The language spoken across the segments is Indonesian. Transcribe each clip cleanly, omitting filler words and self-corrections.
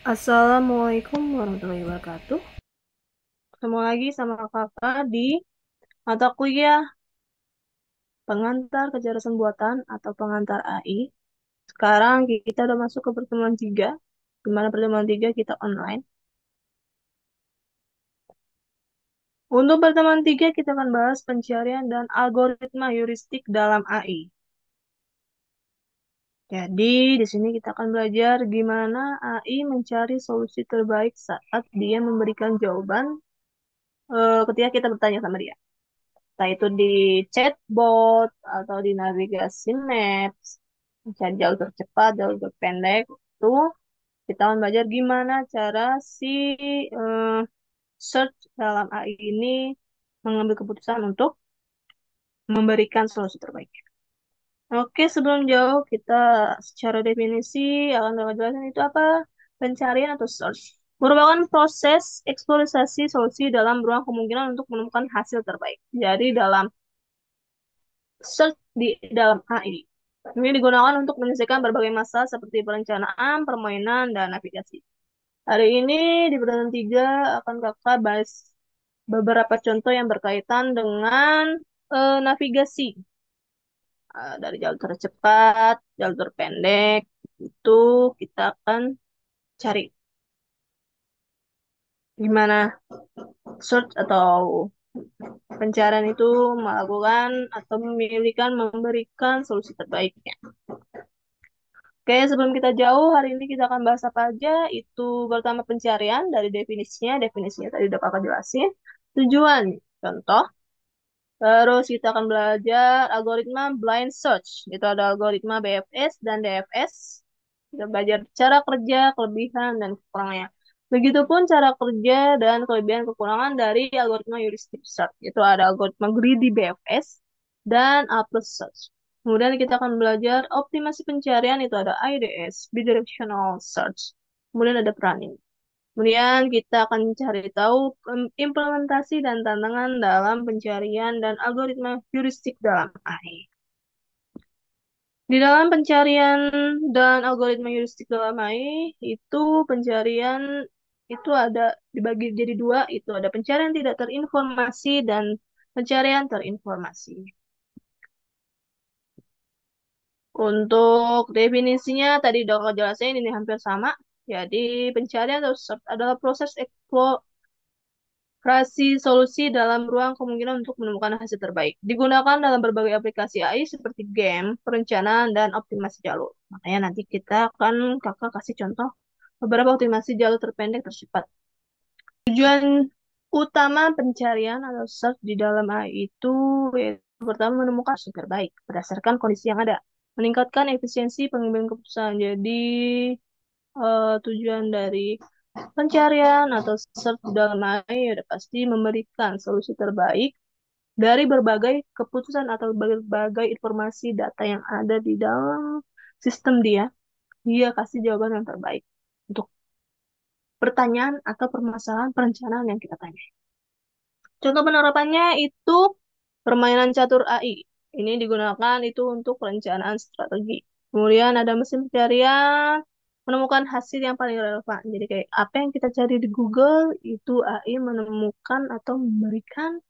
Assalamualaikum warahmatullahi wabarakatuh. Ketemu lagi sama kakak di mata kuliah pengantar kecerdasan buatan atau pengantar AI. Sekarang kita udah masuk ke pertemuan 3, di mana pertemuan 3 kita online. Untuk pertemuan 3 kita akan bahas pencarian dan algoritma heuristik dalam AI. Jadi, di sini kita akan belajar gimana AI mencari solusi terbaik saat dia memberikan jawaban ketika kita bertanya sama dia. Entah itu di chatbot atau di navigasi Maps, mencari jalur tercepat, jalur terpendek, itu kita akan belajar gimana cara si eh, search dalam AI ini mengambil keputusan untuk memberikan solusi terbaik. Oke, sebelum jauh kita secara definisi akan dapat jelasin itu apa? Pencarian atau search merupakan proses eksplorasi solusi dalam ruang kemungkinan untuk menemukan hasil terbaik. Jadi dalam search di dalam AI. Ini digunakan untuk menyelesaikan berbagai masalah seperti perencanaan, permainan, dan navigasi. Hari ini di pertemuan 3 akan kakak bahas beberapa contoh yang berkaitan dengan navigasi. Dari jalur tercepat, jalur terpendek, itu kita akan cari gimana search atau pencarian itu melakukan atau memilihkan memberikan solusi terbaiknya. Oke, sebelum kita jauh, hari ini kita akan bahas apa aja. Itu pertama pencarian dari definisinya. Definisinya tadi udah kakak jelasin. Tujuan, contoh. Terus kita akan belajar algoritma blind search. Itu ada algoritma BFS dan DFS. Kita belajar cara kerja, kelebihan, dan kekurangannya. Begitupun cara kerja dan kelebihan kekurangan dari algoritma heuristic search. Itu ada algoritma greedy BFS dan A plus search. Kemudian kita akan belajar optimasi pencarian, itu ada IDS, bidirectional search. Kemudian ada planning. Kemudian kita akan cari tahu implementasi dan tantangan dalam pencarian dan algoritma heuristik dalam AI. Di dalam pencarian dan algoritma heuristik dalam AI, itu pencarian itu ada dibagi jadi dua, itu ada pencarian tidak terinformasi dan pencarian terinformasi. Untuk definisinya tadi udah aku jelasin, ini hampir sama. Jadi pencarian atau search adalah proses eksplorasi solusi dalam ruang kemungkinan untuk menemukan hasil terbaik. Digunakan dalam berbagai aplikasi AI seperti game, perencanaan, dan optimasi jalur. Makanya nanti kita akan kakak kasih contoh beberapa optimasi jalur terpendek tercepat. Tujuan utama pencarian atau search di dalam AI itu yaitu pertama menemukan hasil terbaik berdasarkan kondisi yang ada, meningkatkan efisiensi pengambilan keputusan. Jadi tujuan dari pencarian atau search di dalam AI udah pasti memberikan solusi terbaik dari berbagai keputusan atau berbagai informasi data yang ada di dalam sistem dia. Dia kasih jawaban yang terbaik untuk pertanyaan atau permasalahan perencanaan yang kita tanya. Contoh penerapannya itu permainan catur AI. Ini digunakan itu untuk perencanaan strategi. Kemudian ada mesin pencarian, menemukan hasil yang paling relevan. Jadi kayak apa yang kita cari di Google, itu AI menemukan atau memberikan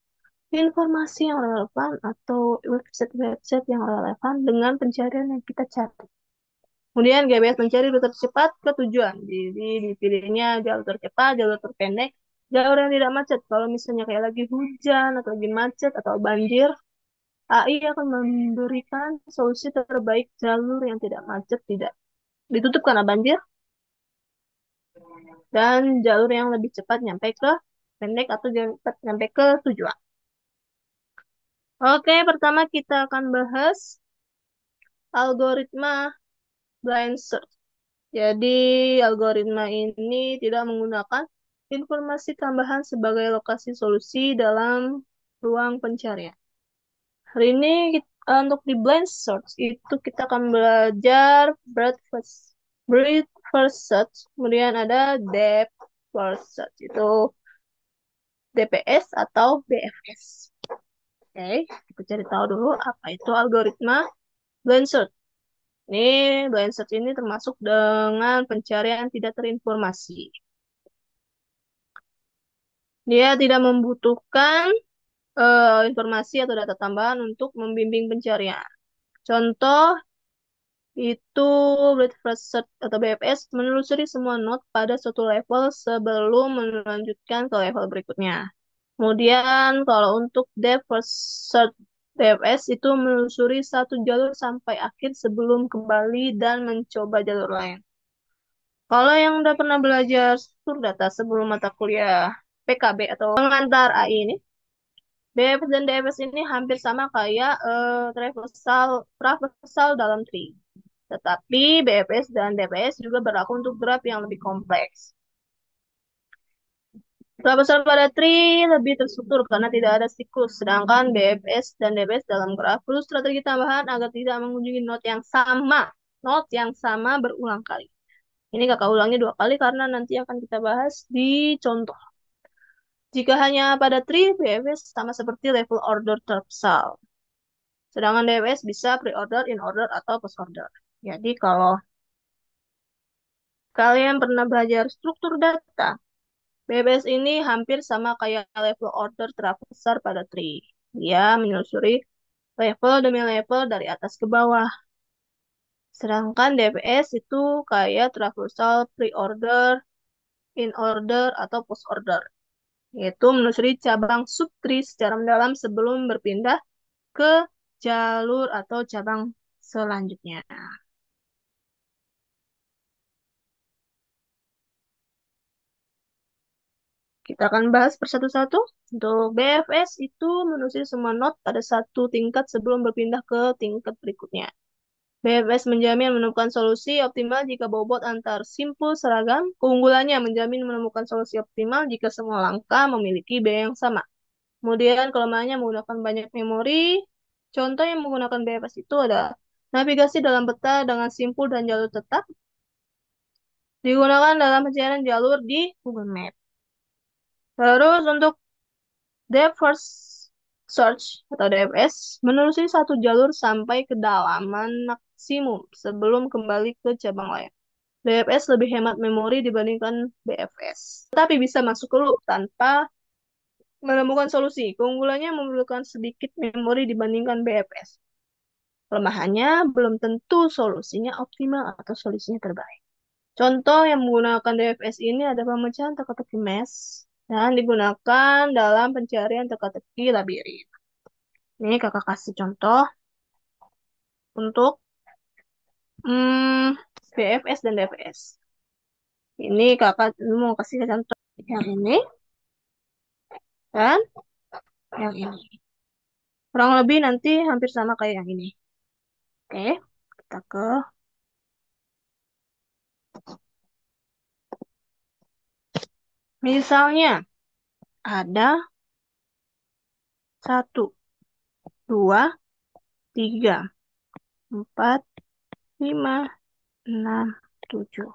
informasi yang relevan atau website-website yang relevan dengan pencarian yang kita cari. Kemudian GPS mencari rute tercepat ke tujuan. Jadi dipilihnya jalur tercepat, jalur terpendek, jalur yang tidak macet. Kalau misalnya kayak lagi hujan atau lagi macet atau banjir, AI akan memberikan solusi terbaik jalur yang tidak macet, tidak ditutup karena banjir, dan jalur yang lebih cepat nyampe ke pendek atau cepat nyampe ke tujuan. Oke, pertama kita akan bahas algoritma blind search. Jadi, algoritma ini tidak menggunakan informasi tambahan sebagai lokasi solusi dalam ruang pencarian. Hari ini untuk di blind search itu kita akan belajar breadth first search, kemudian ada depth first search, itu DPS atau BFS. Oke, kita cari tahu dulu apa itu algoritma blind search. Ini blind search ini termasuk dengan pencarian tidak terinformasi. Dia tidak membutuhkan informasi atau data tambahan untuk membimbing pencarian. Contoh itu Breadth First Search atau BFS menelusuri semua node pada suatu level sebelum melanjutkan ke level berikutnya. Kemudian kalau untuk Depth First Search BFS itu menelusuri satu jalur sampai akhir sebelum kembali dan mencoba jalur lain. Kalau yang udah pernah belajar struktur data sebelum mata kuliah PKB atau pengantar AI ini, BFS dan DFS ini hampir sama kayak traversal dalam tree. Tetapi BFS dan DPS juga berlaku untuk graf yang lebih kompleks. Traversal pada tree lebih terstruktur karena tidak ada siklus, sedangkan BFS dan DPS dalam graf perlu strategi tambahan agar tidak mengunjungi node yang sama. Node yang sama berulang kali. Ini kakak ulangi 2 kali karena nanti akan kita bahas di contoh. Jika hanya pada tree, BFS sama seperti level order traversal. Sedangkan DPS bisa pre-order, in-order, atau post-order. Jadi kalau kalian pernah belajar struktur data, BBS ini hampir sama kayak level order traversal pada tree. Dia menyusuri level demi level dari atas ke bawah. Sedangkan DPS itu kayak traversal pre-order, in-order, atau post-order. Yaitu menelusuri cabang subtree secara mendalam sebelum berpindah ke jalur atau cabang selanjutnya. Kita akan bahas persatu-satu. Untuk BFS itu menelusuri semua node pada satu tingkat sebelum berpindah ke tingkat berikutnya. BFS menjamin menemukan solusi optimal jika bobot antar simpul seragam. Keunggulannya menjamin menemukan solusi optimal jika semua langkah memiliki biaya yang sama. Kemudian kelemahannya menggunakan banyak memori. Contoh yang menggunakan BFS itu ada navigasi dalam peta dengan simpul dan jalur tetap. Digunakan dalam pencarian jalur di Google Maps. Terus untuk Depth First Search atau DFS menelusuri satu jalur sampai kedalaman maksimum sebelum kembali ke cabang lain. DFS lebih hemat memori dibandingkan BFS, tetapi bisa masuk ke loop tanpa menemukan solusi. Keunggulannya memerlukan sedikit memori dibandingkan BFS. Kelemahannya belum tentu solusinya optimal atau solusinya terbaik. Contoh yang menggunakan DFS ini ada pemecahan teka-teki mesh dan digunakan dalam pencarian teka-teki labirin. Ini kakak kasih contoh untuk hmm, BFS dan DFS. Ini kakak mau kasih contoh yang ini dan yang ini. Kurang lebih nanti hampir sama kayak yang ini. Oke, kita ke misalnya ada 1, 2, 3, 4, 5, 6, 7.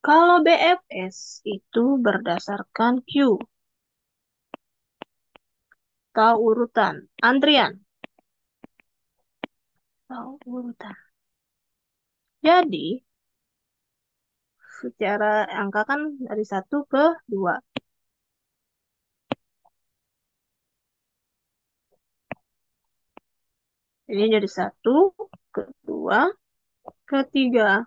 Kalau BFS itu berdasarkan queue atau urutan antrian. Atau urutan. Jadi, secara angka kan dari 1 ke 2. Ini jadi 1, ke 2, ke 3,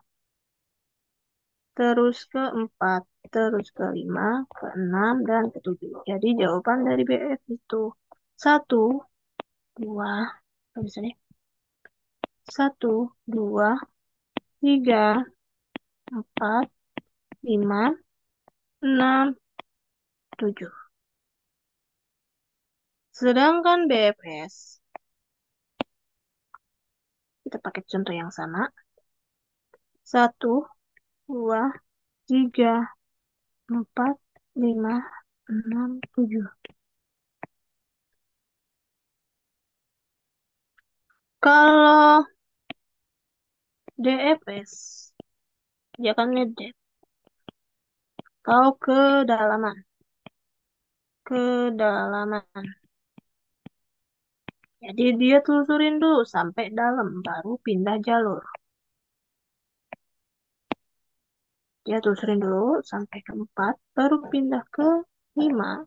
terus ke 4, terus ke 5, ke 6, dan ke 7. Jadi jawaban dari BF itu 1, 2, bisa nih. 1, 2, 3, 4, 5, 6, 7. Sedangkan BFS, kita pakai contoh yang sama. 1, 2, 3, 4, 5, 6, 7. Kalau DFS, dia kan ngedep. Kalau kedalaman. Jadi dia telusurin dulu sampai dalam, baru pindah jalur. Dia telusurin dulu sampai ke 4, baru pindah ke 5,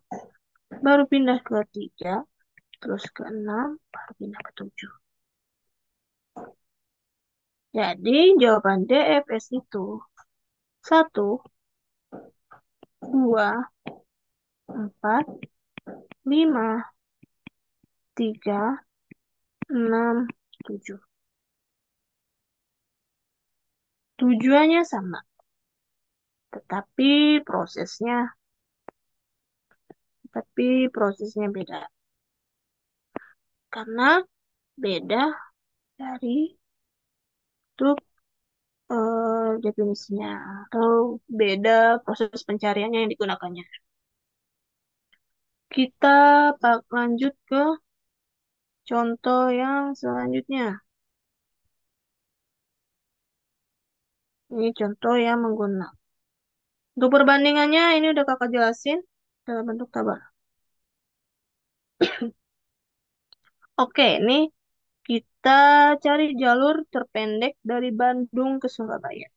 baru pindah ke 3, terus ke 6, baru pindah ke 7. Jadi jawaban DFS itu 1, 2, 4, 5, 3, 6, 7. Tujuannya sama, tetapi prosesnya prosesnya beda. Karena beda dari truk definisinya atau beda proses pencariannya yang digunakannya. Kita lanjut ke contoh yang selanjutnya. Ini contoh yang menggunakan. Untuk perbandingannya ini udah kakak jelasin dalam bentuk tabel. Oke, ini kita cari jalur terpendek dari Bandung ke Surabaya.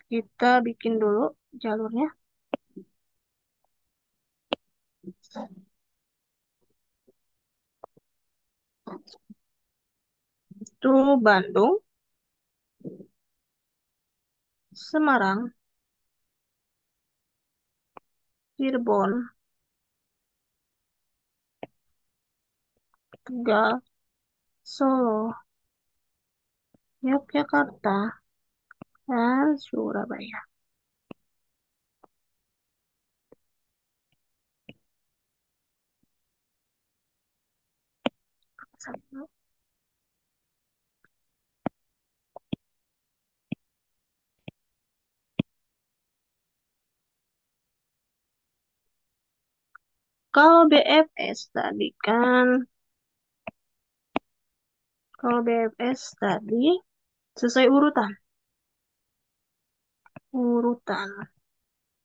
Kita bikin dulu jalurnya. Itu Bandung, Semarang, Cirebon, Tegal, Solo, Yogyakarta, dan Surabaya. Kalau BFS tadi kan, kalau BFS tadi sesuai urutan. Urutan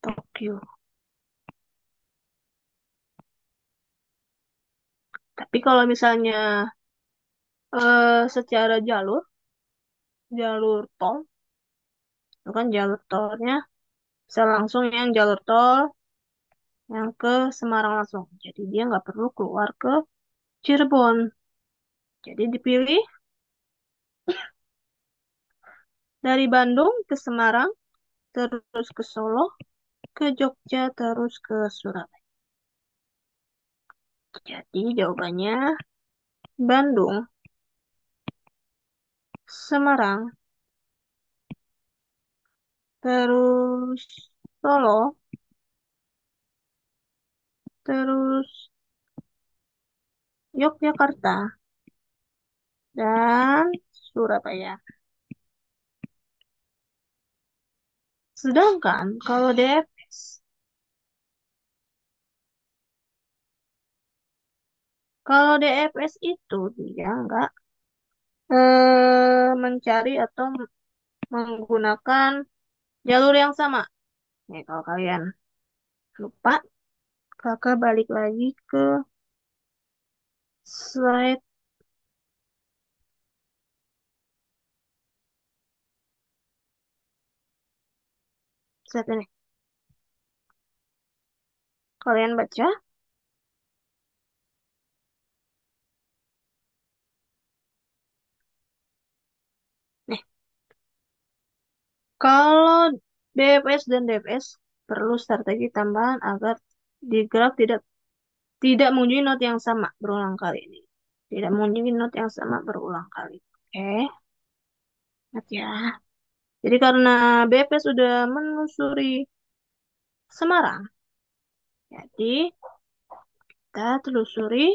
Tokyo. Tapi kalau misalnya secara jalur tol, itu kan jalur tolnya bisa langsung yang jalur tol yang ke Semarang langsung. Jadi dia nggak perlu keluar ke Cirebon. Jadi dipilih dari Bandung ke Semarang, terus ke Solo, ke Jogja, terus ke Surabaya. Jadi jawabannya Bandung, Semarang, terus Solo, terus Yogyakarta, dan Surabaya. Sedangkan kalau DFS itu dia nggak mencari atau menggunakan jalur yang sama. Nih, kalau kalian lupa, kakak balik lagi ke slide ini. Kalian baca. Nih, kalau BFS dan DFS perlu strategi tambahan agar di graf tidak tidak mengunjungi not yang sama berulang kali ini. Tidak mengunjungi not yang sama berulang kali. Oke, ingat ya. Jadi karena BFS sudah menelusuri Semarang, jadi kita telusuri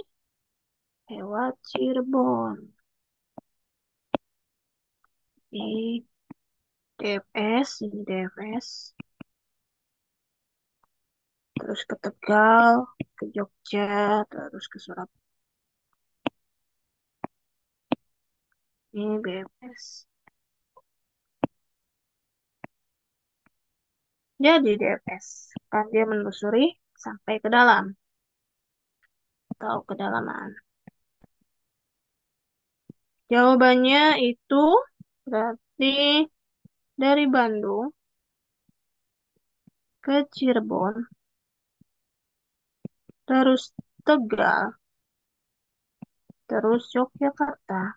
lewat Cirebon. Di DFS, ini DFS. Terus ke Tegal, ke Jogja, terus ke Surabaya. Ini BFS. Jadi DFS, kan dia menelusuri sampai ke dalam. atau kedalaman? Jawabannya itu berarti dari Bandung ke Cirebon, terus Tegal, terus Yogyakarta,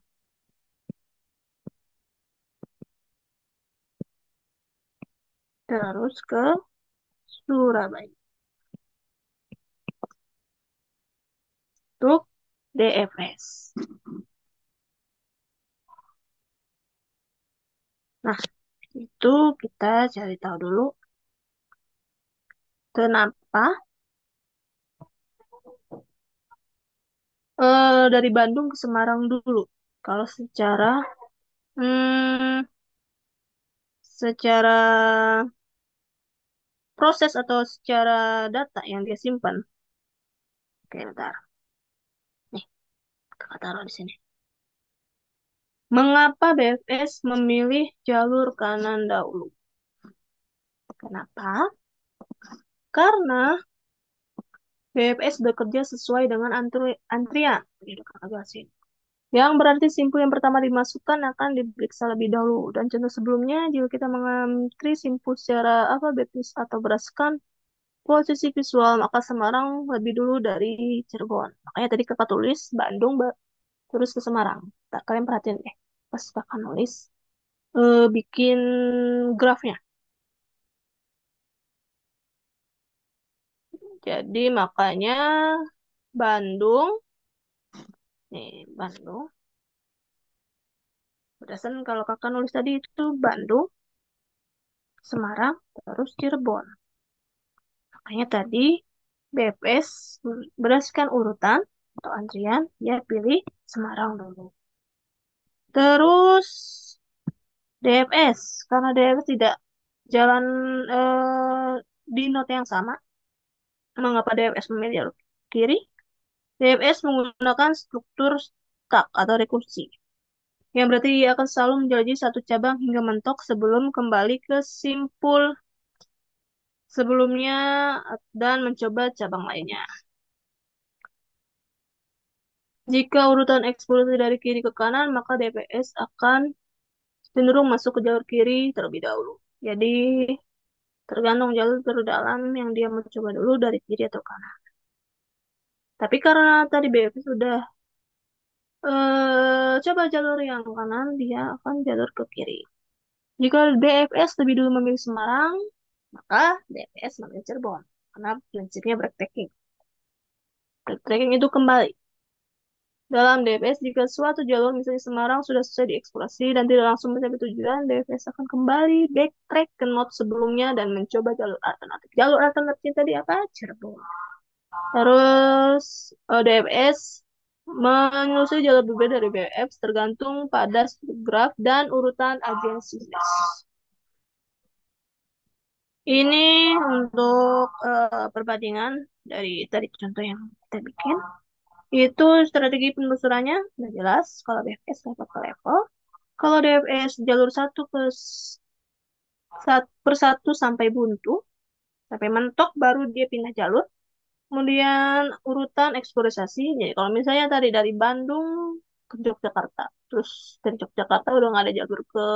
terus ke Surabaya. Untuk DFS. Nah, itu kita cari tahu dulu kenapa dari Bandung ke Semarang dulu. Kalau secara proses atau secara data yang dia simpan. Oke, bentar. Nih, kakak taruh di sini. Mengapa BFS memilih jalur kanan dahulu? Kenapa? Karena BFS bekerja sesuai dengan antrian. Jadi, kakak jelasin. Yang berarti simpul yang pertama dimasukkan akan diperiksa lebih dahulu. Dan contoh sebelumnya, jika kita mengantri simpul secara alfabetis atau berdasarkan posisi visual, maka Semarang lebih dulu dari Cirebon. Makanya tadi kakak tulis Bandung, terus ke Semarang. Tak, kalian perhatiin deh, pas kakak nulis, bikin grafnya. Jadi makanya Bandung, nih Bandung, berdasarkan kalau kakak nulis tadi itu Bandung, Semarang, terus Cirebon. Makanya tadi BFS berdasarkan urutan atau antrian, dia pilih Semarang dulu. Terus DFS, karena DFS tidak jalan di note yang sama, mengapa DFS memilih jalur kiri? DFS menggunakan struktur stack atau rekursi, yang berarti ia akan selalu menjelajahi satu cabang hingga mentok sebelum kembali ke simpul sebelumnya dan mencoba cabang lainnya. Jika urutan eksplorasi dari kiri ke kanan, maka DPS akan cenderung masuk ke jalur kiri terlebih dahulu. Jadi, tergantung jalur terdalam yang dia mau coba dulu dari kiri atau kanan. Tapi karena tadi BFS sudah coba jalur yang kanan, dia akan jalur ke kiri. Jika DFS lebih dulu memilih Semarang, maka DFS memilih Cirebon. Karena prinsipnya backtracking. Backtracking itu kembali. Dalam DFS, jika suatu jalur misalnya Semarang sudah selesai dieksplorasi dan tidak langsung mencapai tujuan, DFS akan kembali backtrack ke note sebelumnya dan mencoba jalur alternatif. Jalur alternatif tadi apa? Cirebon. Terus DFS menyusui jalur berbeda dari BF tergantung pada graf dan urutan agensi. Ini untuk perbandingan dari tadi contoh yang kita bikin. Itu strategi penelusurannya udah jelas. Kalau DFS level ke level. Kalau DFS jalur per satu sampai buntu, sampai mentok baru dia pindah jalur. Kemudian urutan eksplorisasi. Jadi kalau misalnya tadi dari Bandung ke Yogyakarta, terus dari Yogyakarta udah nggak ada jalur ke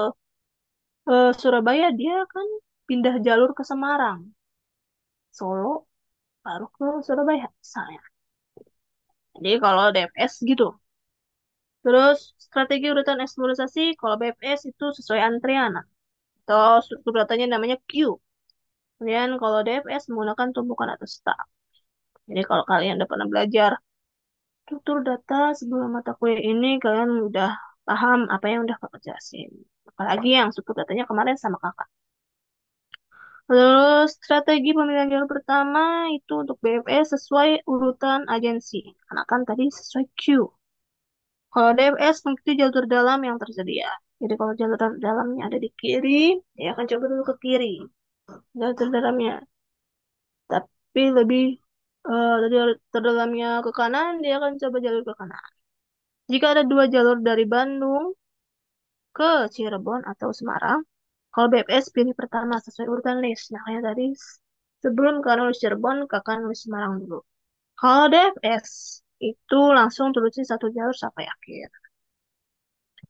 Surabaya, dia kan pindah jalur ke Semarang, Solo, baru ke Surabaya misalnya. Jadi kalau DFS gitu. Terus strategi urutan eksplorisasi, kalau BFS itu sesuai antrian atau struktur datanya namanya queue. Kemudian kalau DFS menggunakan tumpukan atau stack. Jadi kalau kalian udah pernah belajar struktur data sebelum mata kuliah ini, kalian udah paham apa yang udah kakak jelasin. Apalagi yang struktur datanya kemarin sama kakak. Terus strategi pemilihan jalur pertama itu untuk BFS sesuai urutan agensi. Karena kan tadi sesuai queue. Kalau DFS mengikuti jalur dalam yang tersedia. Jadi kalau jalur dalamnya ada di kiri, dia akan coba dulu ke kiri. Jalur dalamnya. Tapi lebih jalur terdalamnya ke kanan, dia akan coba jalur ke kanan. Jika ada dua jalur dari Bandung ke Cirebon atau Semarang, kalau BFS pilih pertama sesuai urutan list. Nah, kayak tadi sebelum kalian nulis Cirebon, kakak nulis Semarang dulu. Kalau DFS itu langsung terusin satu jalur sampai akhir.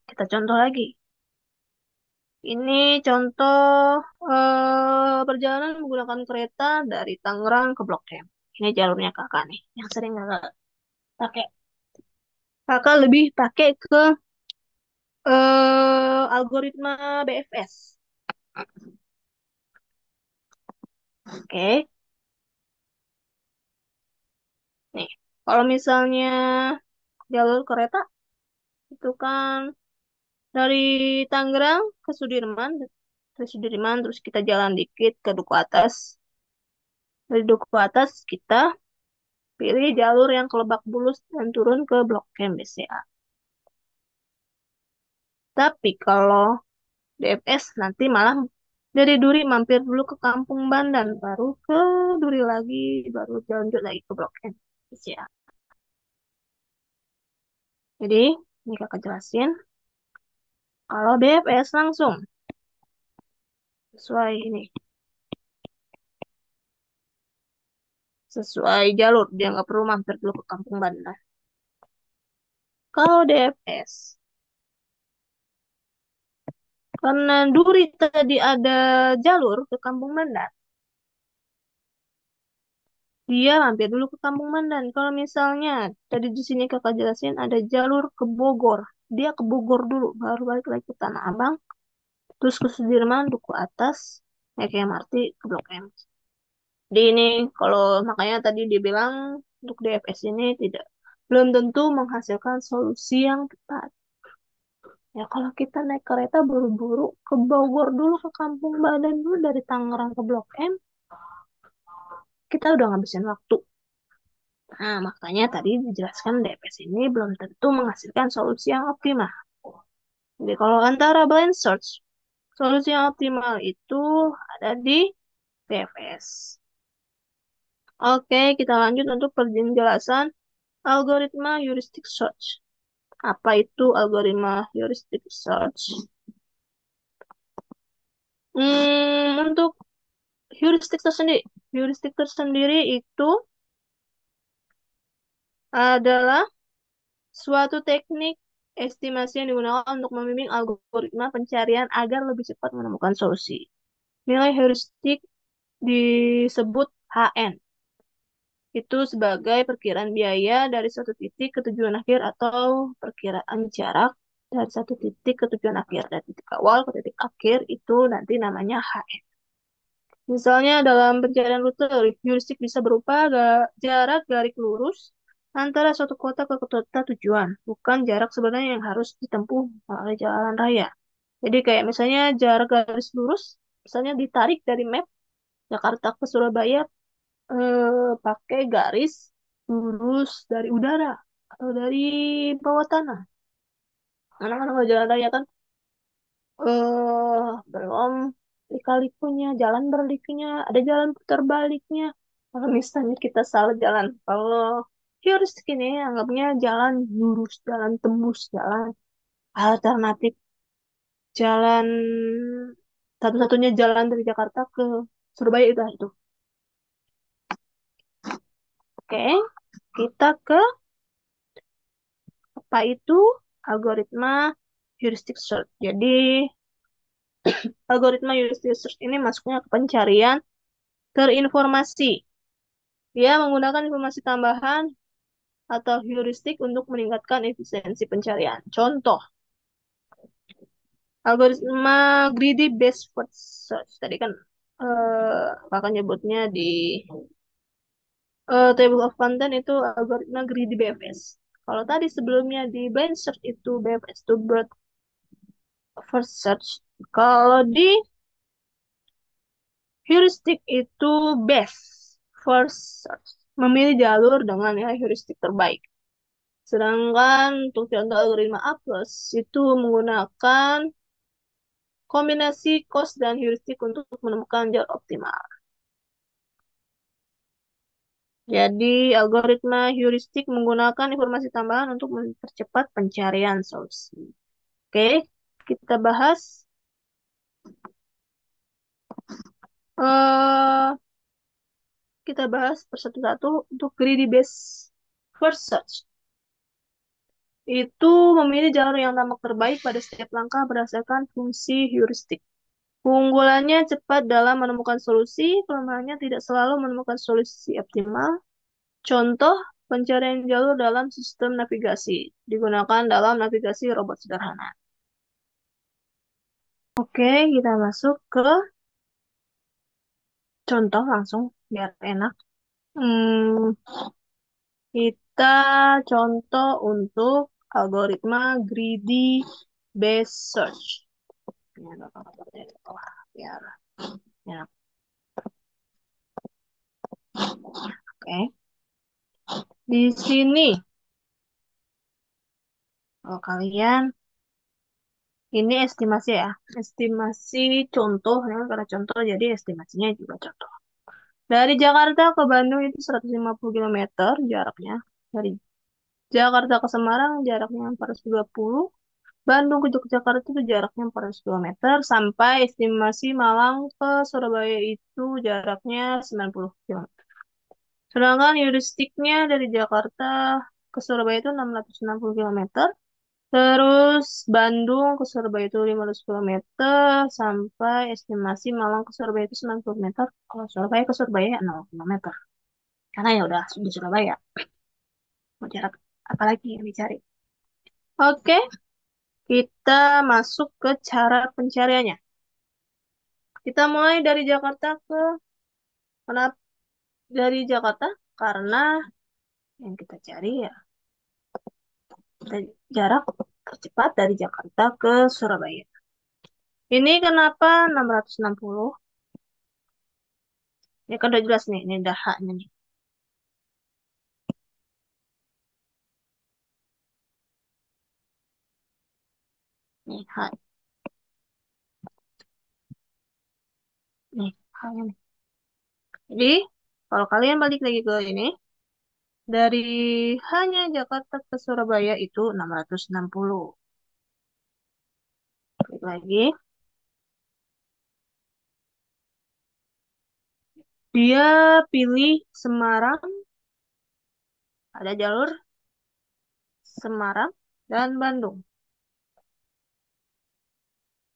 Kita contoh lagi. Ini contoh perjalanan menggunakan kereta dari Tangerang ke Blok M. Ini jalurnya kakak nih, yang sering kakak pakai. Kakak lebih pakai ke algoritma BFS. Oke, nih. Kalau misalnya jalur kereta itu kan dari Tangerang ke Sudirman, terus kita jalan dikit ke Duku Atas. Dari Duku Atas kita pilih jalur yang ke Lebak Bulus dan turun ke Blok M BCA. Tapi kalau DFS nanti malah dari Duri mampir dulu ke Kampung Bandan, baru ke Duri lagi, baru lanjut lagi ke Blok M BCA. Jadi, ini kakak jelasin. Kalau DFS langsung sesuai ini, sesuai jalur, dia nggak perlu mampir dulu ke Kampung Bandan. Kalau DFS, karena Duri tadi ada jalur ke Kampung Bandan, dia mampir dulu ke Kampung Bandan. Kalau misalnya tadi di sini kakak jelasin ada jalur ke Bogor, dia ke Bogor dulu, baru balik lagi ke Tanah Abang, terus ke Sudirman, Duku Atas, naik MRT ke Blok M. Jadi ini kalau makanya tadi dibilang untuk DFS ini tidak belum tentu menghasilkan solusi yang tepat. Ya kalau kita naik kereta buru-buru ke Bogor dulu ke Kampung Badan dulu dari Tangerang ke Blok M, kita udah ngabisin waktu. Nah, makanya tadi dijelaskan DFS ini belum tentu menghasilkan solusi yang optimal. Jadi kalau antara blind search, solusi yang optimal itu ada di DFS. Oke, kita lanjut untuk penjelasan algoritma heuristic search. Apa itu algoritma heuristic search? Untuk heuristic tersendiri itu adalah suatu teknik estimasi yang digunakan untuk membimbing algoritma pencarian agar lebih cepat menemukan solusi. Nilai heuristik disebut HN. Itu sebagai perkiraan biaya dari suatu titik ke tujuan akhir atau perkiraan jarak dari satu titik ke tujuan akhir. Dari titik awal ke titik akhir itu nanti namanya HN. Misalnya dalam pencarian rute, heuristik bisa berupa jarak garis lurus antara suatu kota ke kota tujuan, bukan jarak sebenarnya yang harus ditempuh oleh jalan raya. Jadi kayak misalnya jarak garis lurus, misalnya ditarik dari map Jakarta ke Surabaya pakai garis lurus dari udara atau dari bawah tanah. Mana-mana kalau jalan raya kan belum lika-likunya, jalan berlikunya, ada jalan putar baliknya. Kalau misalnya kita salah jalan, kalau heuristik ini anggapnya jalan lurus, jalan tembus, jalan alternatif, jalan satu-satunya jalan dari Jakarta ke Surabaya itu. Oke, kita ke apa itu algoritma heuristic search. Jadi, algoritma heuristic search ini masuknya ke pencarian terinformasi. Dia menggunakan informasi tambahan atau heuristik untuk meningkatkan efisiensi pencarian. Contoh, algoritma greedy based first search. Tadi kan kakak nyebutnya di table of content itu algoritma greedy BFS. Kalau tadi sebelumnya di blind search itu BFS itu broad first search. Kalau di heuristik itu best first search. Memilih jalur dengan nilai heuristik terbaik. Sedangkan untuk contoh algoritma A+, itu menggunakan kombinasi cost dan heuristik untuk menemukan jalur optimal. Jadi, algoritma heuristik menggunakan informasi tambahan untuk mempercepat pencarian solusi. Oke, kita bahas eh kita bahas per satu-satu untuk greedy base First search itu memilih jalur yang tampak terbaik pada setiap langkah berdasarkan fungsi heuristik. Keunggulannya cepat dalam menemukan solusi, kelemahannya tidak selalu menemukan solusi optimal. Contoh, pencarian jalur dalam sistem navigasi digunakan dalam navigasi robot sederhana. Oke, kita masuk ke contoh langsung biar enak. Hmm, kita contoh untuk algoritma greedy based search. Ini ada apa-apa di bawah, biar enak. Oke, di sini kalau kalian ini estimasi ya, estimasi contoh ya, karena contoh jadi estimasinya juga contoh. Dari Jakarta ke Bandung itu 150 kilometer jaraknya. Dari Jakarta ke Semarang jaraknya 430. Bandung ke Yogyakarta itu jaraknya 400 kilometer. Sampai estimasi Malang ke Surabaya itu jaraknya 90 kilometer. Sedangkan heuristiknya dari Jakarta ke Surabaya itu 660 kilometer. Terus Bandung ke Surabaya itu 500 kilometer. Sampai estimasi Malang ke Surabaya itu 90 meter. Kalau Surabaya ke Surabaya 0 kilometer. Karena ya udah di Surabaya. Mau jarak apa lagi yang dicari? Oke, kita masuk ke cara pencariannya. Kita mulai dari Jakarta ke kenapa dari Jakarta? Karena yang kita cari ya jarak tercepat dari Jakarta ke Surabaya. Ini kenapa 660? Ini kan udah jelas nih, ini udah haknya nih. Nih hak, nih haknya nih. Jadi kalau kalian balik lagi ke ini, dari hanya Jakarta ke Surabaya itu 660. Balik lagi, dia pilih Semarang, ada jalur Semarang dan Bandung.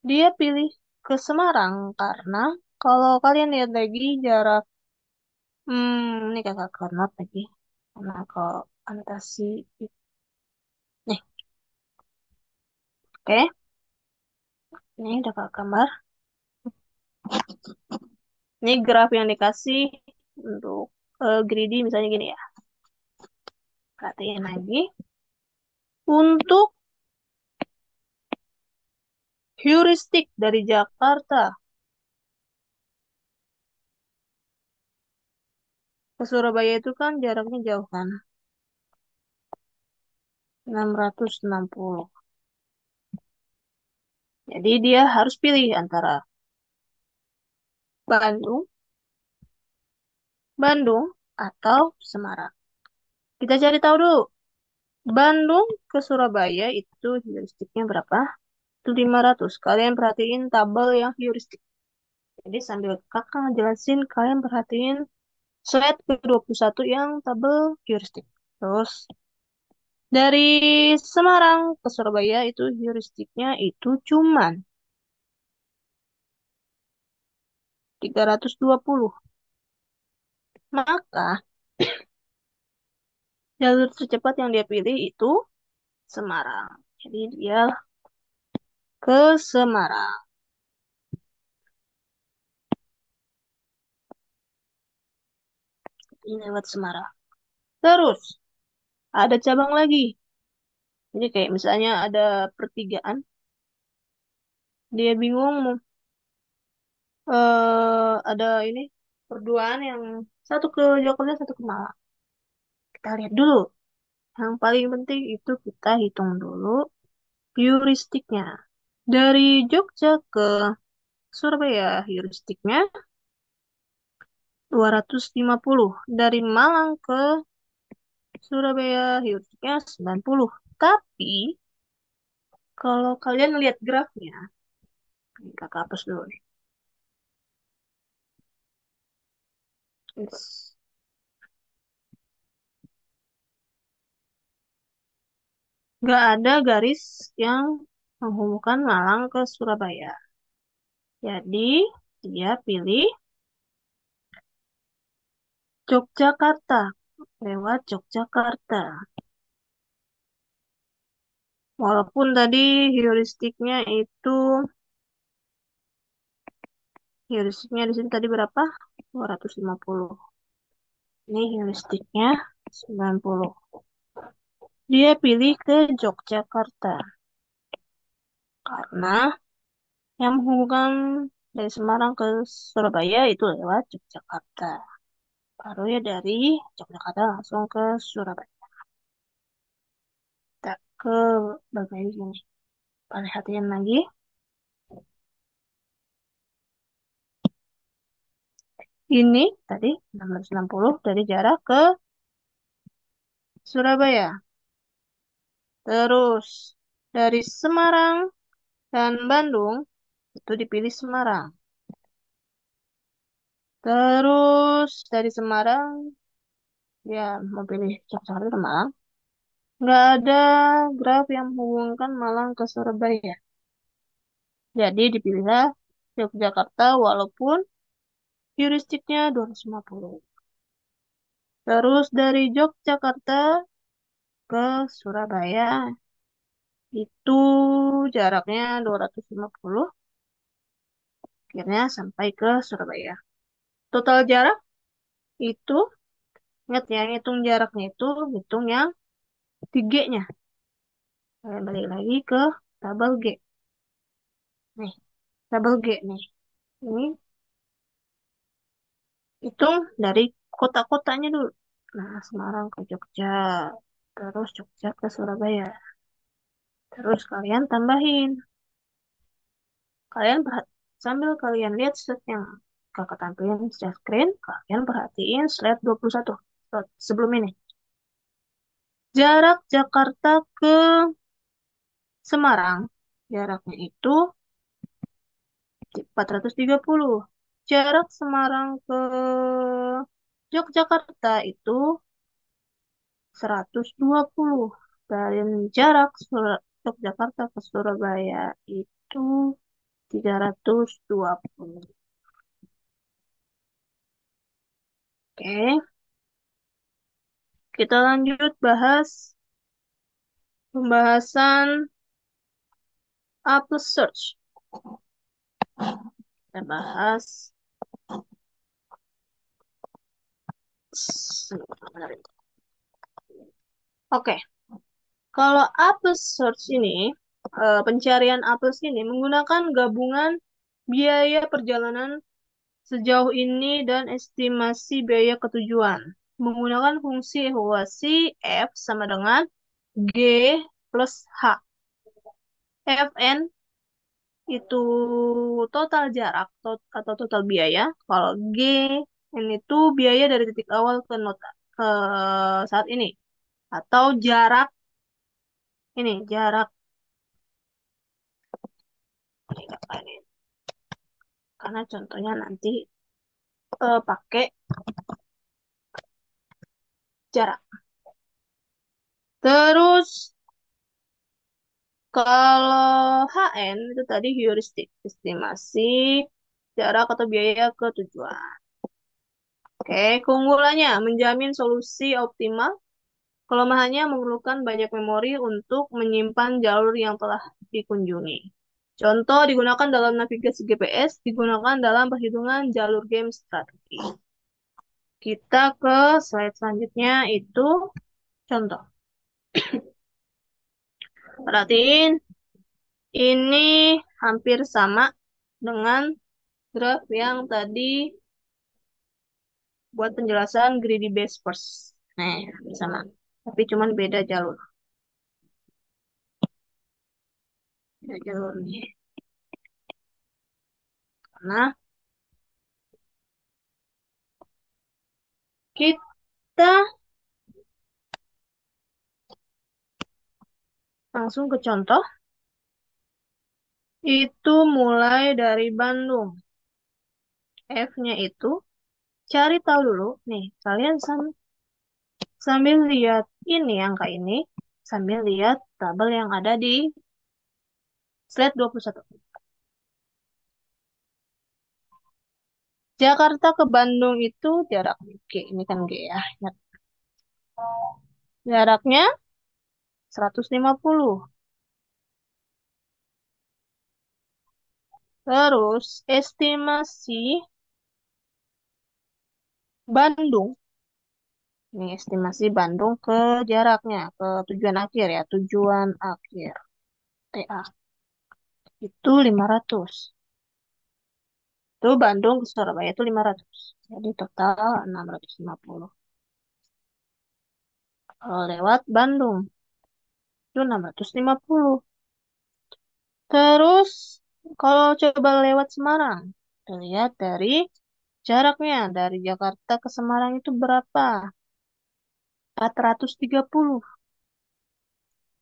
Dia pilih ke Semarang karena kalau kalian lihat lagi jarak, ini kakak Karnot lagi. Karena kalau anotasi, nih, oke, ini udah kakak gambar. Ini graf yang dikasih untuk greedy misalnya gini ya. Perhatiin lagi. Untuk heuristik dari Jakarta ke Surabaya itu kan jaraknya jauh kan, 660. Jadi dia harus pilih antara Bandung, Bandung atau Semarang. Kita cari tahu dulu. Bandung ke Surabaya itu heuristiknya berapa? Itu 500. Kalian perhatiin tabel yang heuristik. Jadi sambil kakak ngejelasin, kalian perhatiin slide ke-21 yang tabel heuristik. Terus dari Semarang ke Surabaya itu heuristiknya itu cuman 320. Maka jalur tercepat yang dia pilih itu Semarang. Jadi dia ke Semarang. Ini lewat Semarang. Terus ada cabang lagi. Jadi kayak misalnya ada pertigaan, dia bingung ada ini perduaan yang satu ke Jakarta, satu ke Malang. Kita lihat dulu. Yang paling penting itu kita hitung dulu heuristiknya. Dari Jogja ke Surabaya heuristiknya 250. Dari Malang ke Surabaya heuristiknya 90. Tapi kalau kalian lihat grafnya, ini kakak hapus dulu nih. Yes. nggak ada garis yang menghubungkan Malang ke Surabaya. Jadi, dia pilih Yogyakarta, lewat Yogyakarta. Walaupun tadi heuristiknya itu, heuristiknya di sini tadi berapa? 250. Ini heuristiknya 90. Dia pilih ke Yogyakarta karena yang menghubungkan dari Semarang ke Surabaya itu lewat Yogyakarta. Baru ya dari Yogyakarta langsung ke Surabaya. Kita ke bagian sini. Perhatian lagi. Ini tadi 660 dari jarak ke Surabaya. Terus dari Semarang dan Bandung itu dipilih Semarang. Terus dari Semarang ya mau pilih Jakarta ke Malang. Nggak ada graf yang menghubungkan Malang ke Surabaya. Jadi dipilihlah Yogyakarta walaupun heuristiknya 250. Terus dari Yogyakarta ke Surabaya itu jaraknya 250. Akhirnya sampai ke Surabaya. Total jarak itu, ingat ya, hitung jaraknya itu, hitung yang 3G-nya. Saya balik lagi ke tabel G. Nih, tabel G nih. Ini hitung dari kota-kotanya dulu. Nah, Semarang ke Jogja. Terus Jogja ke Surabaya. Terus kalian tambahin. Kalian sambil kalian lihat slide yang kakak tampilin di screen, kalian perhatiin slide 21 slide sebelum ini. Jarak Jakarta ke Semarang, jaraknya itu 430. Jarak Semarang ke Yogyakarta itu 120. Dan jarak Yogyakarta ke Surabaya itu 320. Oke, kita lanjut bahas pembahasan Apple Search. Kita bahas. Oke, kalau Apple Search ini, pencarian Apple ini menggunakan gabungan biaya perjalanan sejauh ini dan estimasi biaya ketujuan. Menggunakan fungsi evaluasi F sama dengan G plus H. Fn itu total jarak atau total biaya. Kalau G ini itu biaya dari titik awal ke nota ke saat ini. Atau jarak ini, jarak. Karena contohnya nanti pakai jarak. Terus kalau HN itu tadi heuristik, estimasi jarak atau biaya ke tujuan. Oke, keunggulannya menjamin solusi optimal. Kelemahannya memerlukan banyak memori untuk menyimpan jalur yang telah dikunjungi. Contoh digunakan dalam navigasi GPS, digunakan dalam perhitungan jalur game strategi. Kita ke slide selanjutnya itu contoh. Perhatiin, ini hampir sama dengan graf yang tadi buat penjelasan greedy base first. Nah, hampir sama. Tapi cuman beda jalur. Beda jalur nih. Karena kita langsung ke contoh. Itu mulai dari Bandung. F-nya itu cari tahu dulu. Nih, kalian sambil lihat ini angka ini, sambil lihat tabel yang ada di slide 21. Jakarta ke Bandung itu jarak G, ini kan G ya. Jaraknya 150. Terus estimasi Bandung. Ini estimasi Bandung ke jaraknya, ke tujuan akhir ya, tujuan akhir TA. Itu 500. Itu Bandung ke Surabaya itu 500. Jadi total 650. Kalau lewat Bandung itu 650. Terus kalau coba lewat Semarang, lihat dari jaraknya dari Jakarta ke Semarang itu berapa? 430.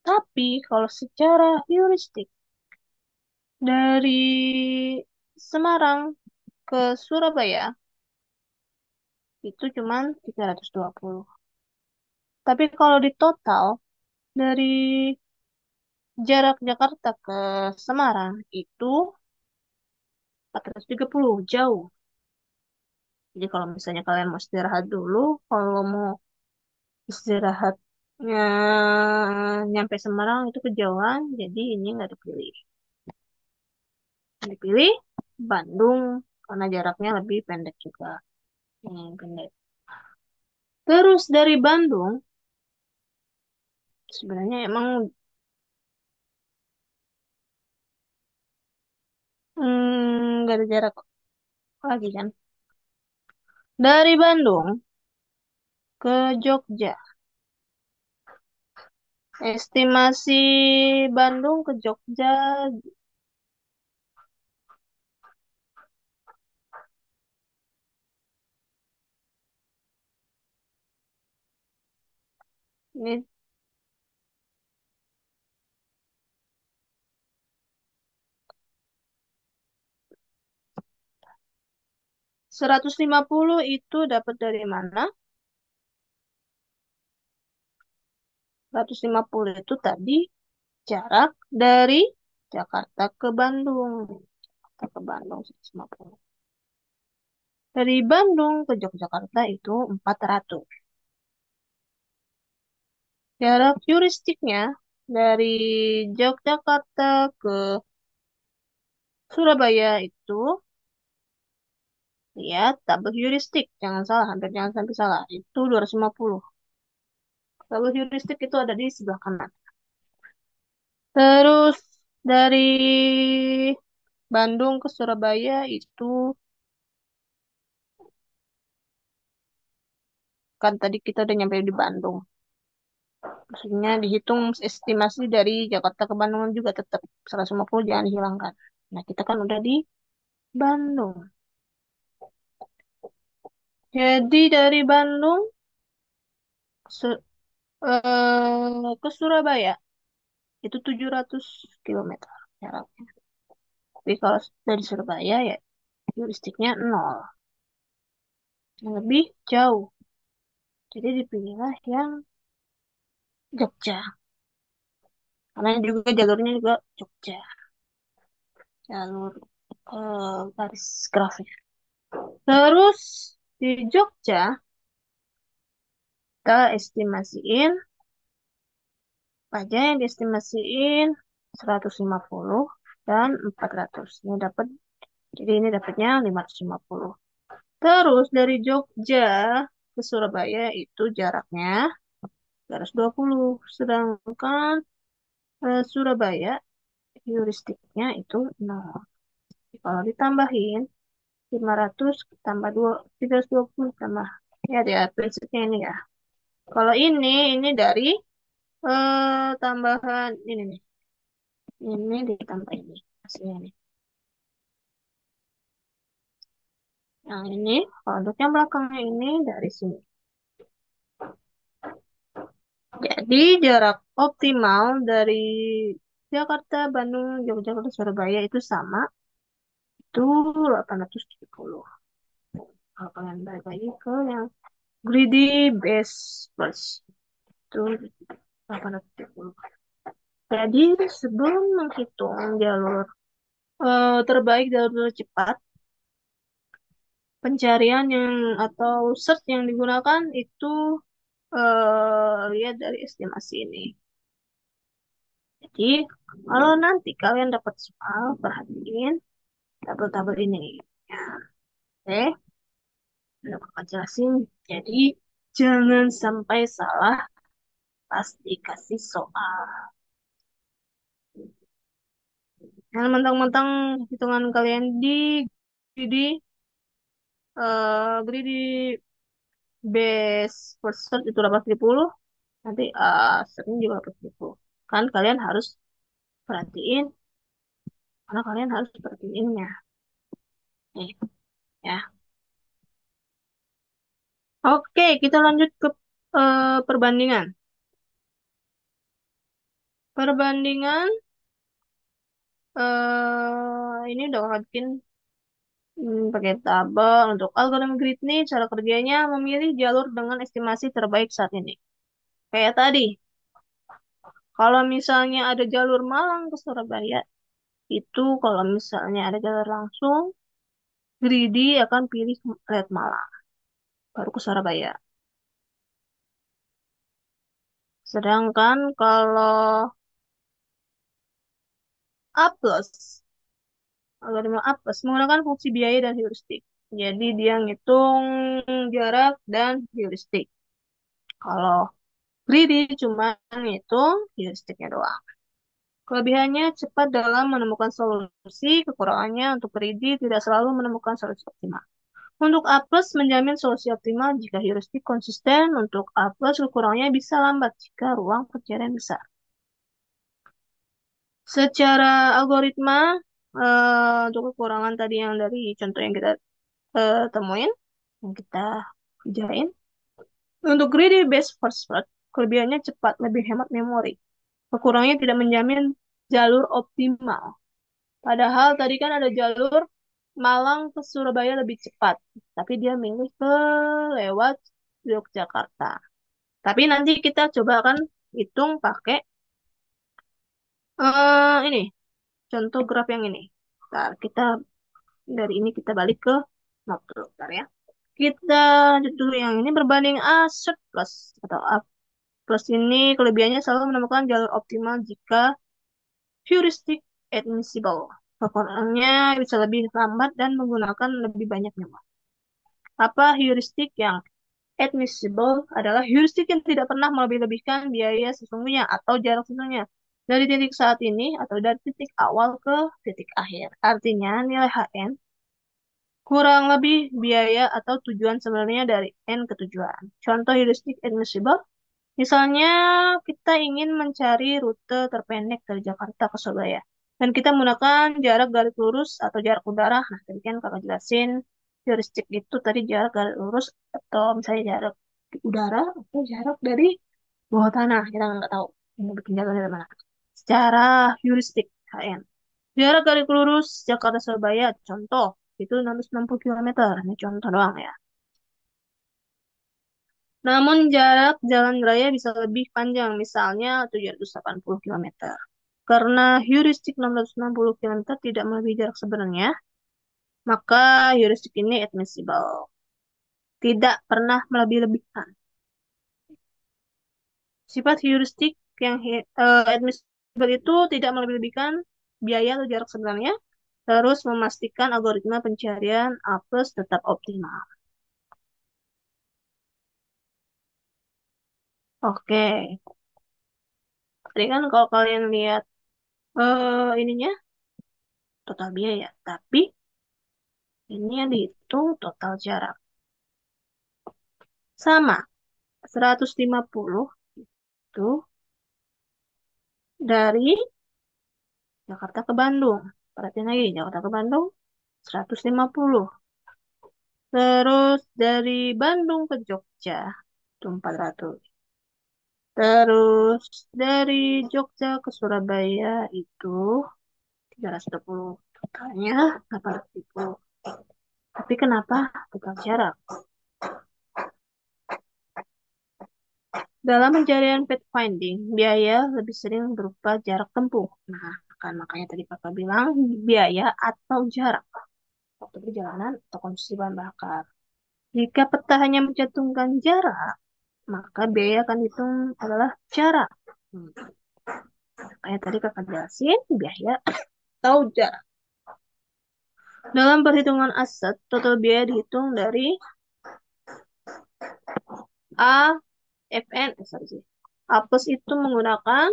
Tapi kalau secara heuristik dari Semarang ke Surabaya itu cuma 320. Tapi kalau di total dari jarak Jakarta ke Semarang itu 430, jauh. Jadi kalau misalnya kalian mau istirahat dulu, kalau mau istirahatnya nyampe Semarang itu kejauhan, jadi ini nggak dipilih. Yang dipilih Bandung karena jaraknya lebih pendek juga. Pendek. Terus dari Bandung, sebenarnya emang nggak ada jarak lagi kan. Dari Bandung ke Jogja. Estimasi Bandung ke Jogja ini 150 itu dapat dari mana? 150 itu tadi jarak dari Jakarta ke Bandung. Jakarta ke Bandung 150. Dari Bandung ke Yogyakarta itu 400. Jarak heuristiknya dari Yogyakarta ke Surabaya itu, lihat tabel heuristik, jangan salah, hampir jangan sampai salah. Itu 250. Tabel heuristik itu ada di sebelah kanan. Terus dari Bandung ke Surabaya itu kan tadi kita udah nyampe di Bandung. Maksudnya dihitung estimasi dari Jakarta ke Bandung juga tetap 150 jangan dihilangkan. Nah, kita kan udah di Bandung. Jadi dari Bandung se- ke Surabaya itu 700 kilometer jaraknya. Tapi kalau dari Surabaya ya jurisdiknya nol, yang lebih jauh. Jadi dipilihlah yang Jogja. Karena juga jalurnya juga Jogja. Jalur garis grafik. Terus di Jogja kita estimasiin pajak yang diestimasiin 150 dan 400. Ini dapat, jadi ini dapatnya 550. Terus dari Jogja ke Surabaya itu jaraknya 220. Sedangkan Surabaya heuristiknya itu 0. Kalau ditambahin 500 tambah 2, 320 tambah. Ya, dia prinsipnya ini ya. Kalau ini dari tambahan ini nih. Ini ditambah ini hasilnya nih. Yang ini, kalau untuk yang belakangnya ini dari sini. Jadi jarak optimal dari Jakarta, Bandung, Yogyakarta, Surabaya itu sama. Itu 870. Kalau kalian balik lagi ke yang greedy base plus. Itu 870. Jadi sebelum menghitung jalur terbaik jalur tercepat, pencarian yang atau search yang digunakan itu lihat dari estimasi ini. Jadi kalau nanti kalian dapat soal, perhatiin tabel-tabel ini. Ya, oke, udah kakak jelasin. Jadi jangan sampai salah pas dikasih soal. Jangan mentang-mentang hitungan kalian di greedy base first search itu 830, nanti sering juga 830. Kan kalian harus perhatiin, karena kalian harus perhatiinnya. Nih, ya. Oke, kita lanjut ke perbandingan. Perbandingan ini udah kakak bikin pakai tabel. Untuk algoritma grid nih, cara kerjanya memilih jalur dengan estimasi terbaik saat ini. Kayak tadi, kalau misalnya ada jalur Malang ke Surabaya, itu kalau misalnya ada jalur langsung, Greedy akan pilih lewat Malang, baru ke Surabaya. Sedangkan kalau A plus, algoritma A plus menggunakan fungsi biaya dan heuristik. Jadi dia ngitung jarak dan heuristik. Kalau Greedy cuma ngitung heuristiknya doang. Kelebihannya cepat dalam menemukan solusi, kekurangannya untuk Greedy tidak selalu menemukan solusi optimal. Untuk A+, menjamin solusi optimal jika heuristik konsisten. Untuk A+, kekurangannya bisa lambat jika ruang pencarian besar. Secara algoritma, untuk kekurangan tadi yang dari contoh yang kita temuin, yang kita kerjain. Untuk greedy based first search, kelebihannya cepat, lebih hemat memori. Kekurangannya tidak menjamin jalur optimal. Padahal tadi kan ada jalur Malang ke Surabaya lebih cepat, tapi dia milih ke lewat Yogyakarta. Tapi nanti kita coba akan hitung pakai ini contoh graf yang ini. Ntar kita dari ini kita balik ke note dulu, ntar ya. Kita lanjut dulu yang ini berbanding A sub plus atau A plus ini kelebihannya selalu menemukan jalur optimal jika heuristic admissible. Kekurangannya bisa lebih lambat dan menggunakan lebih banyak memori. Apa heuristik yang admissible adalah heuristik yang tidak pernah melebih-lebihkan biaya sesungguhnya atau jarak sesungguhnya dari titik saat ini atau dari titik awal ke titik akhir. Artinya nilai HN kurang lebih biaya atau tujuan sebenarnya dari N ke tujuan. Contoh heuristik admissible, misalnya kita ingin mencari rute terpendek dari Jakarta ke Surabaya. Dan kita menggunakan jarak garis lurus atau jarak udara. Nah, tadi kan kakak jelasin heuristik itu tadi jarak garis lurus atau misalnya jarak di udara atau jarak dari bawah tanah. Kita nggak tahu mau bikin jalan dari mana. Secara heuristik HN. Jarak garis lurus Jakarta Surabaya contoh itu 660 km. Ini contoh doang ya. Namun jarak jalan raya bisa lebih panjang, misalnya 780 km. Karena heuristik 660 km tidak melebihi jarak sebenarnya, maka heuristik ini admissible. Tidak pernah melebih-lebihkan. Sifat heuristik yang admissible itu tidak melebih-lebihkan biaya atau jarak sebenarnya, terus memastikan algoritma pencarian A plus tetap optimal. Oke, tadi kan kalau kalian lihat ininya total biaya, tapi ini yang dihitung total jarak. Sama, 150 itu dari Jakarta ke Bandung. Perhatiin lagi, Jakarta ke Bandung 150. Terus dari Bandung ke Jogja itu 400. Terus dari Jogja ke Surabaya itu 320. Totalnya 800. Tapi kenapa total jarak? Dalam pencarian pathfinding, biaya lebih sering berupa jarak tempuh. Nah, kan makanya tadi kakak bilang biaya atau jarak waktu perjalanan atau konsumsi bahan bakar. Jika peta hanya mencantumkan jarak, maka biaya akan dihitung adalah jarak. Hmm. Kayak tadi kakak jelasin, biaya atau jarak. Dalam perhitungan aset, total biaya dihitung dari A, FN, sorry sih. Apes itu menggunakan,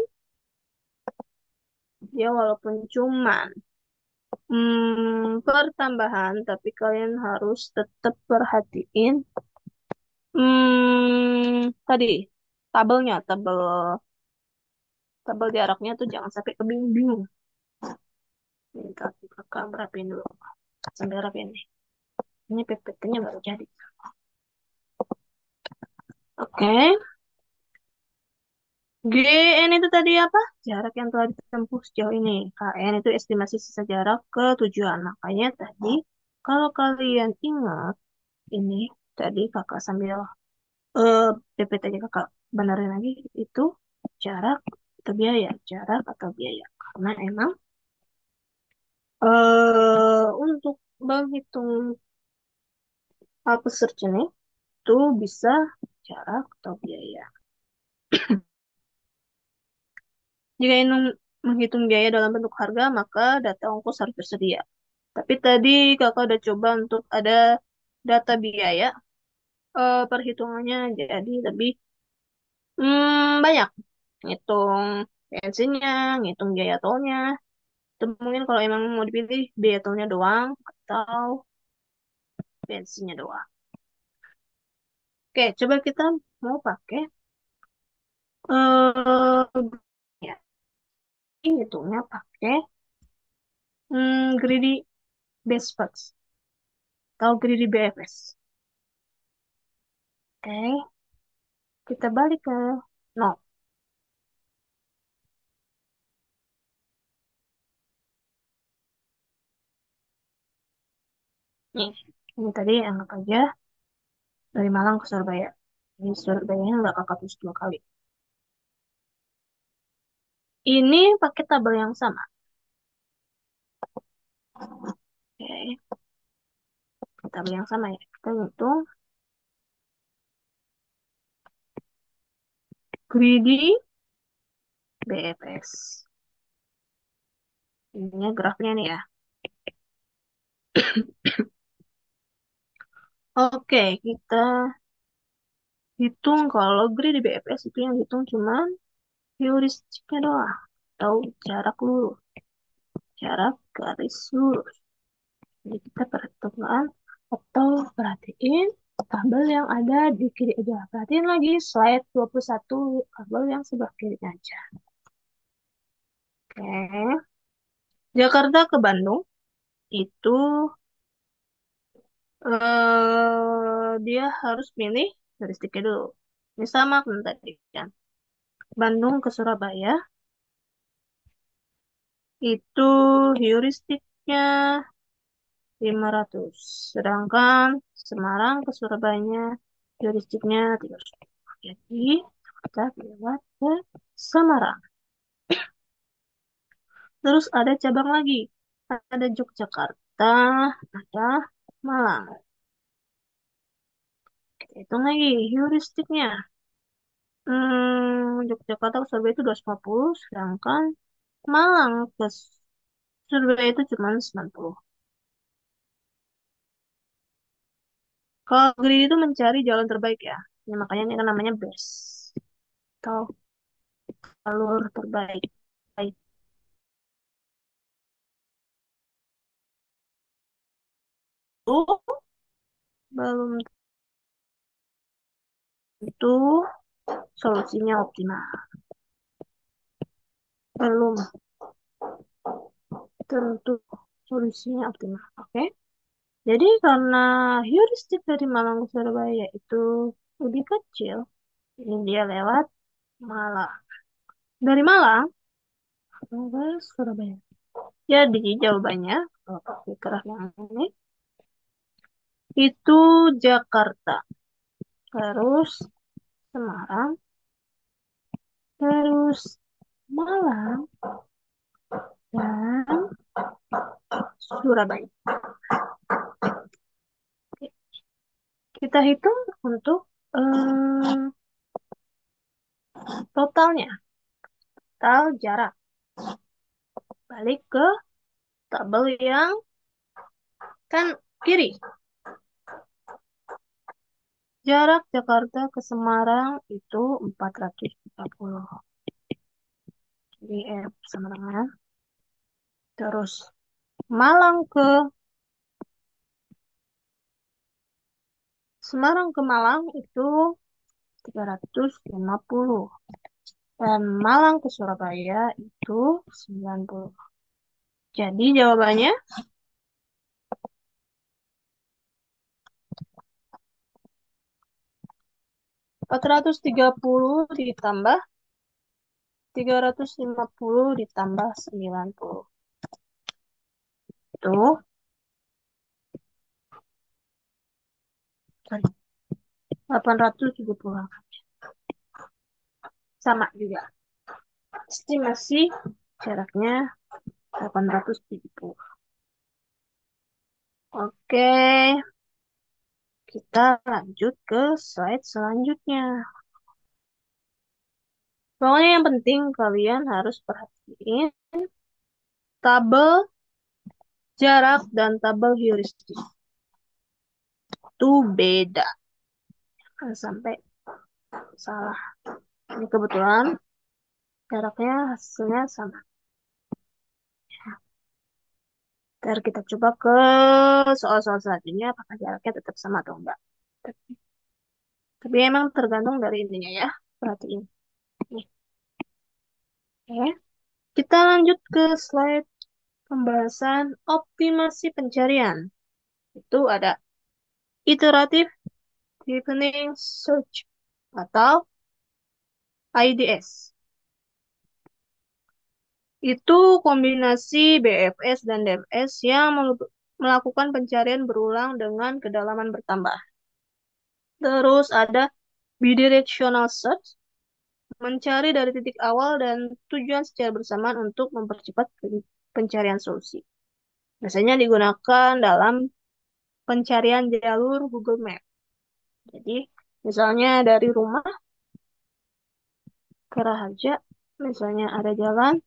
ya walaupun cuman pertambahan, tapi kalian harus tetap perhatiin tadi tabelnya, tabel jaraknya tuh jangan sampai kebingung-bingung. Ini kakak berapin dulu, sambil berapin nih. Ini PPT-nya baru jadi. Oke, GN itu tadi apa? Jarak yang telah ditempuh sejauh ini. KN itu estimasi sisa jarak ke tujuan. Makanya tadi kalau kalian ingat ini tadi kakak sambil eh PPT-nya kakak benerin lagi itu jarak atau biaya, jarak atau biaya. Karena emang untuk menghitung hal search ini itu bisa jarak atau biaya. Jika ingin menghitung biaya dalam bentuk harga, maka data ongkos harus tersedia. Tapi tadi kakak udah coba untuk ada data biaya, perhitungannya jadi lebih banyak. Ngitung bensinnya, ngitung biaya tolnya. Itu mungkin kalau emang mau dipilih biaya tolnya doang atau bensinnya doang. Oke, coba kita mau pakai ya, hitungnya pakai greedy best facts atau greedy BFS. Oke, kita balik ke nol. Nih, ini tadi anggap aja dari Malang ke Surabaya. Ini Surabaya nggak kakak tulis 2 kali. Ini pakai tabel yang sama. Oke, tabel yang sama ya. Kita hitung greedy BFS. Ini grafnya nih ya. Oke, kita hitung kalau greedy BFS itu yang hitung cuman heuristiknya doang. Atau jarak lurus. Jarak garis lurus. Jadi kita perhitungan atau perhatiin tabel yang ada di kiri aja. Perhatiin lagi slide 21 tabel yang sebelah kiri aja. Oke. Jakarta ke Bandung itu dia harus pilih heuristiknya dulu. Ini sama kan tadi kan. Bandung ke Surabaya itu heuristiknya 500. Sedangkan Semarang ke Surabaya heuristiknya 300. Jadi kita lewat ke Semarang. Terus ada cabang lagi. Ada Yogyakarta, ada Malang. Kita hitung lagi heuristiknya. Yogyakarta ke Surabaya itu 250, sedangkan Malang ke Surabaya itu cuma 90. Kalau Grid itu mencari jalan terbaik ya. Ya makanya ini kan namanya best. Atau jalur terbaik. Baik. Itu belum tentu solusinya optimal. Belum tentu solusinya optimal. Oke. Jadi karena heuristik dari Malang ke Surabaya itu lebih kecil, ini dia lewat Malang. Dari Malang ke Surabaya. Jadi jawabannya kalau pakai kerah yang ini itu Jakarta, terus Semarang, Terus Malang dan Surabaya. Kita hitung untuk eh, totalnya, total jarak. Balik ke tabel yang kan kiri. Jarak Jakarta ke Semarang itu 440. Jadi sama dengan. Terus Malang ke Semarang ke Malang itu 350. Dan Malang ke Surabaya itu 90. Jadi jawabannya 430 ditambah 350 ditambah 90. Itu sorry, 870. Sama juga. Estimasi jaraknya 870. Oke, kita lanjut ke slide selanjutnya. Pokoknya yang penting kalian harus perhatiin tabel jarak dan tabel heuristik. Itu beda. Jangan sampai salah. Ini kebetulan jaraknya hasilnya sama. Ntar kita coba ke soal-soal selanjutnya apakah jaraknya tetap sama atau enggak. Tapi, tapi emang tergantung dari intinya ya. Perhatiin. Nih. Oke. Kita lanjut ke slide pembahasan optimasi pencarian. Itu ada iterative deepening search atau IDS. Itu kombinasi BFS dan DFS yang melakukan pencarian berulang dengan kedalaman bertambah. Terus ada bidirectional search, mencari dari titik awal dan tujuan secara bersamaan untuk mempercepat pencarian solusi. Biasanya digunakan dalam pencarian jalur Google Map. Jadi, misalnya dari rumah ke Rahaja, misalnya ada jalan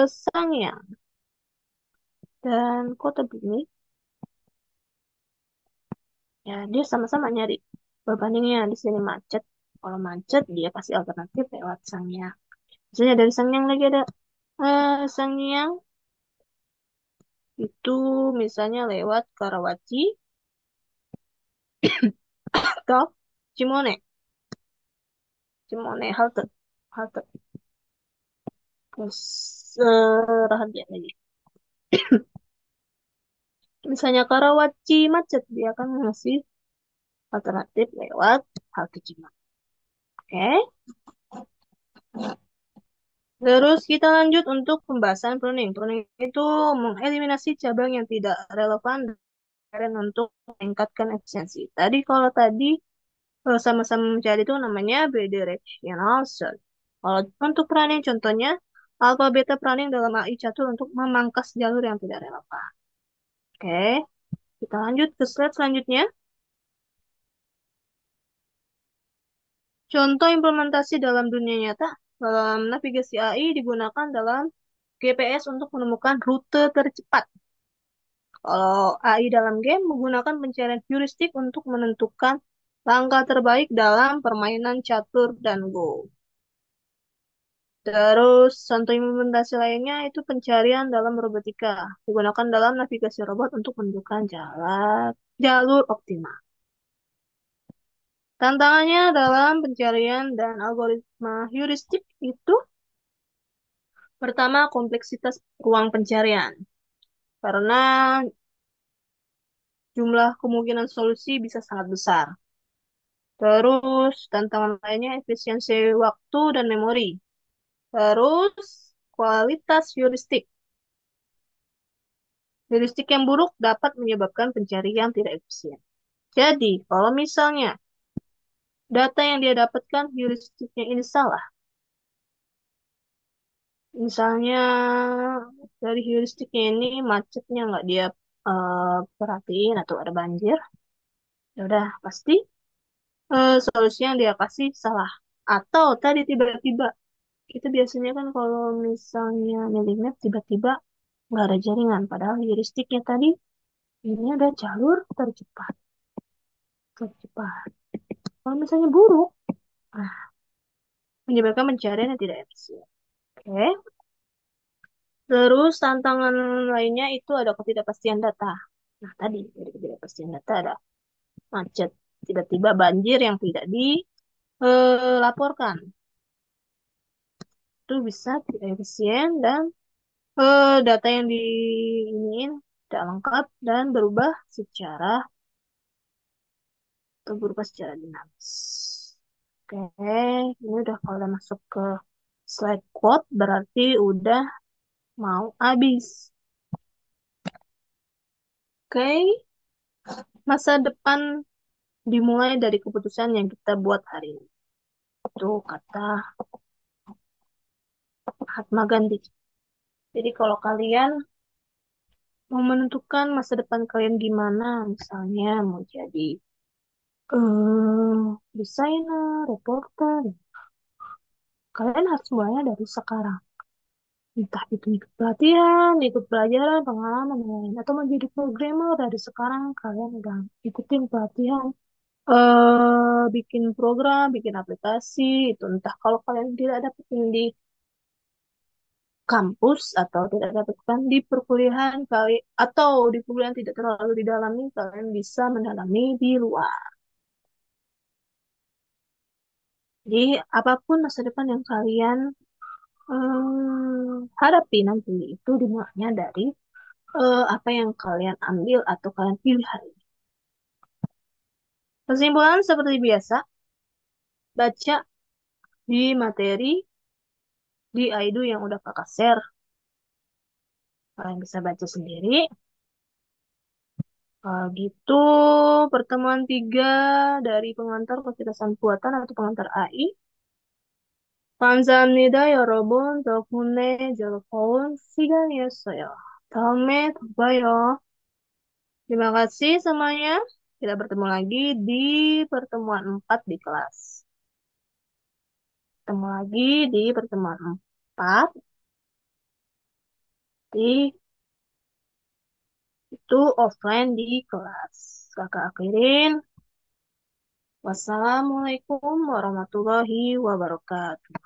Sangiang dan Kota Bumi, ya dia sama-sama nyari. Berbandingnya di sini macet. Kalau macet, dia pasti alternatif lewat Sangiang. Misalnya dari Sangiang lagi ada Sangiang itu misalnya lewat Karawaci atau Cimone. Cimone halte. Halte. Terus Raharja lagi. Misalnya Karawaci macet, dia akan ngasih alternatif lewat halte Cimone. Oke. Terus kita lanjut untuk pembahasan pruning. Pruning itu mengeliminasi cabang yang tidak relevan dan untuk meningkatkan efisiensi. Kalau tadi sama-sama mencari itu namanya bidirectional search. Kalau untuk pruning contohnya alpha beta pruning dalam AI catur untuk memangkas jalur yang tidak relevan. Oke, kita lanjut ke slide selanjutnya. Contoh implementasi dalam dunia nyata. Dalam navigasi AI digunakan dalam GPS untuk menemukan rute tercepat. Kalau AI dalam game menggunakan pencarian heuristik untuk menentukan langkah terbaik dalam permainan catur dan Go. Terus contoh implementasi lainnya itu pencarian dalam robotika. Digunakan dalam navigasi robot untuk menentukan jalur optimal. Tantangannya dalam pencarian dan algoritma heuristik itu pertama kompleksitas ruang pencarian. Karena jumlah kemungkinan solusi bisa sangat besar. Terus tantangan lainnya efisiensi waktu dan memori. Terus kualitas heuristik. Heuristik yang buruk dapat menyebabkan pencarian tidak efisien. Jadi, kalau misalnya data yang dia dapatkan heuristiknya ini salah, Misalnya dari heuristiknya ini macetnya nggak dia perhatiin atau ada banjir, ya udah pasti solusi yang dia kasih salah. Atau tadi tiba-tiba kita biasanya kan kalau misalnya milih map tiba-tiba nggak ada jaringan, padahal heuristiknya tadi ini ada jalur tercepat, tercepat. Kalau misalnya buruk, nah, menyebabkan pencarian yang tidak efisien. Oke. Terus tantangan lainnya itu ada ketidakpastian data. Nah, tadi dari ketidakpastian data ada macet, tiba-tiba banjir yang tidak dilaporkan. Itu bisa tidak efisien dan data yang diinin tidak lengkap dan berubah secara dinamis. Oke, ini udah kalau udah masuk ke slide quote berarti udah mau habis. Oke, masa depan dimulai dari keputusan yang kita buat hari ini. Itu kata Mahatma Gandhi. Jadi kalau kalian mau menentukan masa depan kalian gimana, misalnya mau jadi desainer, reporter, kalian harus mulainya dari sekarang. Entah itu ikut pelatihan, ikut pelajaran, pengalaman, dan lain. Atau mau jadi programmer dari sekarang, kalian udah ikutin pelatihan, bikin program, bikin aplikasi, itu entah kalau kalian tidak dapetin di kampus atau tidak dapatkan di perkuliahan kali atau di perkuliahan tidak terlalu didalami, kalian bisa mendalami di luar. Jadi apapun masa depan yang kalian hadapi nanti itu dimulainya dari apa yang kalian ambil atau kalian pilih hari ini. Kesimpulan seperti biasa, baca di materi di Aidu yang udah kakak share. Kalian bisa baca sendiri. Gitu, pertemuan tiga dari pengantar kecerdasan buatan atau pengantar AI. 감사합니다, 여러분. 덕분에 즐거운 시간이었어요. 다음에 또 봐요. Terima kasih semuanya. Kita bertemu lagi di pertemuan 4 di kelas. Ketemu lagi di pertemuan 4 di itu offline di kelas. Kakak akhirin. Wassalamualaikum warahmatullahi wabarakatuh.